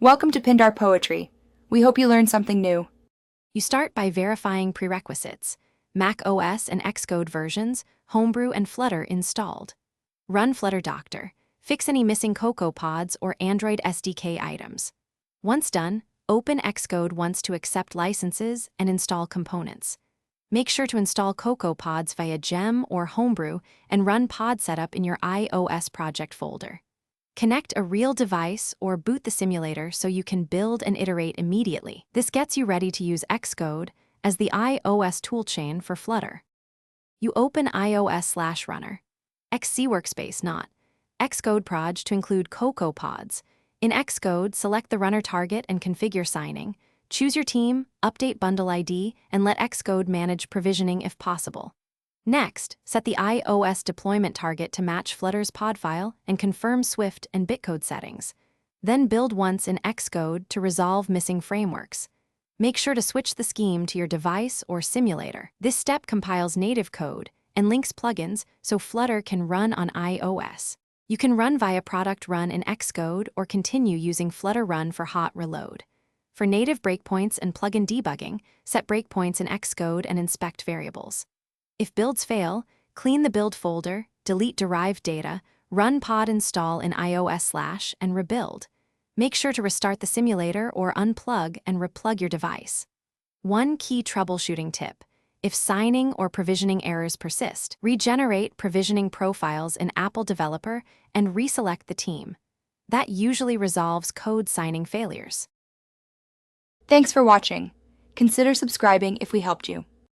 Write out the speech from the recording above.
Welcome to Pindar Poetry. We hope you learned something new. You start by verifying prerequisites: Mac OS and Xcode versions, Homebrew and Flutter installed. Run Flutter Doctor. Fix any missing Cocoa pods or Android SDK items. Once done, open Xcode once to accept licenses and install components. Make sure to install Cocoa pods via Gem or Homebrew and run pod setup in your iOS project folder. Connect a real device or boot the simulator so you can build and iterate immediately. This gets you ready to use Xcode as the iOS toolchain for Flutter. You open iOS/runner. XC workspace not. Xcode proj to include Cocoa pods. In Xcode, select the runner target and configure signing. Choose your team, update bundle ID, and let Xcode manage provisioning if possible. Next, set the iOS deployment target to match Flutter's pod file and confirm Swift and Bitcode settings. Then build once in Xcode to resolve missing frameworks. Make sure to switch the scheme to your device or simulator. This step compiles native code and links plugins so Flutter can run on iOS. You can run via product run in Xcode or continue using Flutter run for hot reload. For native breakpoints and plugin debugging, set breakpoints in Xcode and inspect variables. If builds fail, clean the build folder, delete derived data, run pod install in iOS/ and rebuild. Make sure to restart the simulator or unplug and replug your device. One key troubleshooting tip: if signing or provisioning errors persist, regenerate provisioning profiles in Apple Developer and reselect the team. That usually resolves code signing failures. Thanks for watching. Consider subscribing if we helped you.